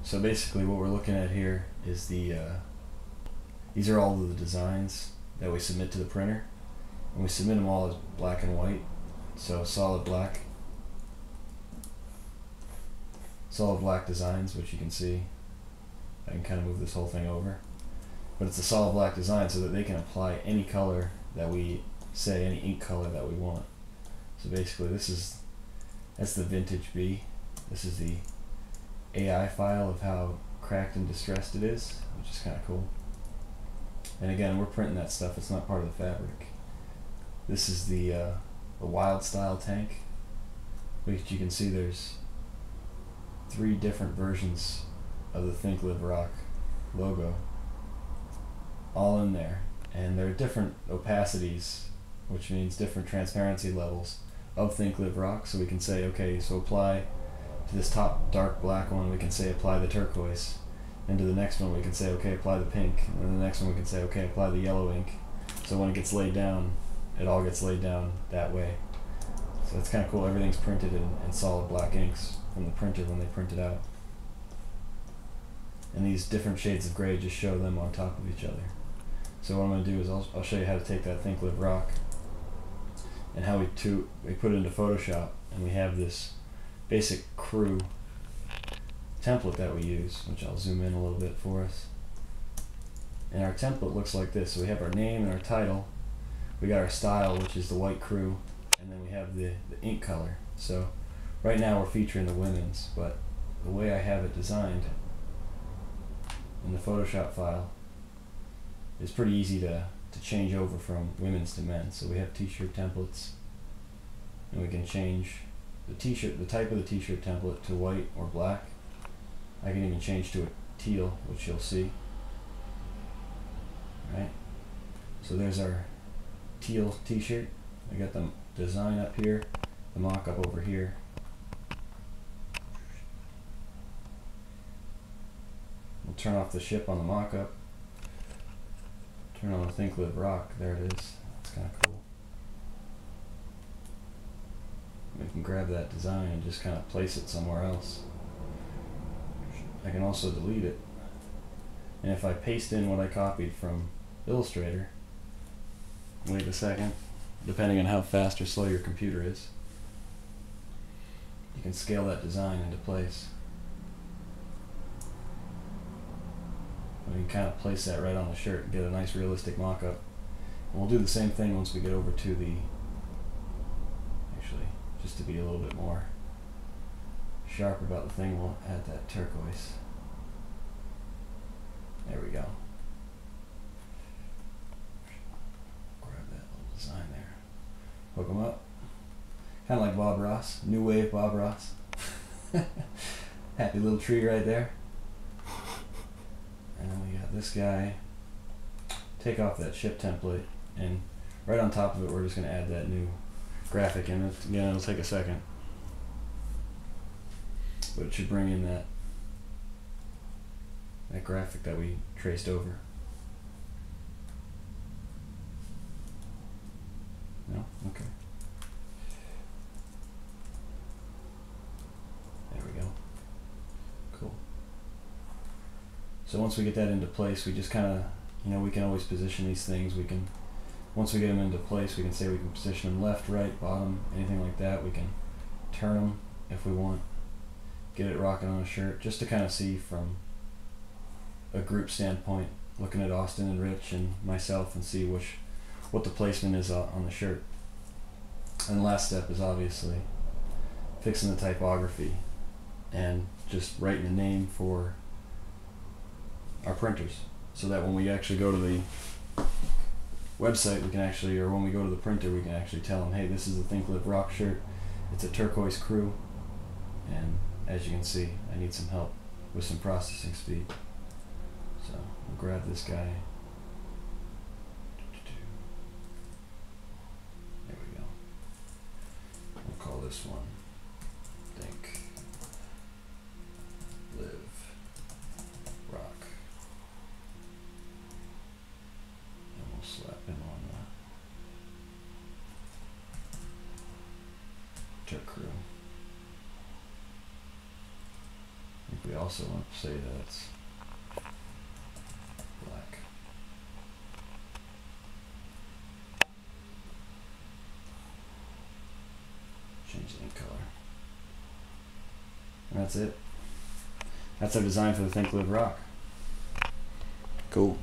So basically what we're looking at here is these are all of the designs that we submit to the printer, and we submit them all as black and white, so solid black designs, which you can see. I can kind of move this whole thing over, but it's a solid black design so that they can apply any color that we say, any ink color that we want. So basically that's the vintage B. This is the AI file of how cracked and distressed it is, which is kind of cool. And again, we're printing that stuff, it's not part of the fabric. This is the wild style tank, which you can see there's 3 different versions of the Think Live Rock logo all in there, and there are different opacities, which means different transparency levels of Think Live Rock. So we can say, okay, so apply to this top dark black one, we can say apply the turquoise, and to the next one we can say, okay, apply the pink, and then the next one we can say, okay, apply the yellow ink. So when it gets laid down, it all gets laid down that way. So it's kind of cool. Everything's printed in solid black inks from the printer when they print it out. And these different shades of gray just show them on top of each other. So what I'm going to do is I'll show you how to take that Think Live Rock and how we put it into Photoshop, and we have this basic crew template that we use, which I'll zoom in a little bit for us. And our template looks like this. So we have our name and our title, we got our style, which is the white crew, and then we have the ink color. So right now we're featuring the women's, but the way I have it designed in the Photoshop file is pretty easy to change over from women's to men's. So we have t-shirt templates, and we can change the type of the t-shirt template to white or black. I can even change to a teal, which you'll see. Right? So there's our teal t-shirt. I got the design up here, the mock-up over here. We'll turn off the ship on the mock-up. Turn on the Think Live Rock. There it is. That's kind of cool. We can grab that design and just kind of place it somewhere else. I can also delete it. And if I paste in what I copied from Illustrator, wait a second, depending on how fast or slow your computer is, you can scale that design into place. And you can kind of place that right on the shirt and get a nice realistic mock-up. And we'll do the same thing once we get over to the, actually, just to be a little bit more sharp about the thing, we'll add that turquoise. There we go. Grab that little design there. Hook them up. Kind of like Bob Ross. New wave Bob Ross. Happy little tree right there. And then we got this guy. Take off that ship template, and right on top of it we're just going to add that new graphic in. Again, it'll take a second, but it should bring in that graphic that we traced over. No? Okay. There we go. Cool. So once we get that into place, we just kind of, we can always position these things. Once we get them into place, we can say we can position them left, right, bottom, anything like that. We can turn them if we want. Get it rocking on a shirt, just to kind of see from a group standpoint, looking at Austin and Rich and myself, and see what the placement is on the shirt. And the last step is obviously fixing the typography and just writing the name for our printers, so that when we actually go to the website, we can actually, or when we go to the printer, we can actually tell them, hey, this is the Think Live Rock shirt, it's a turquoise crew, and as you can see, I need some help with some processing speed. So we'll grab this guy. There we go. We'll call this one Think Live Rock. And we'll slap him on the Turk crew. I think we we also want to say that it's black. Change the ink color. And that's it. That's our design for the Think Live Rock. Cool.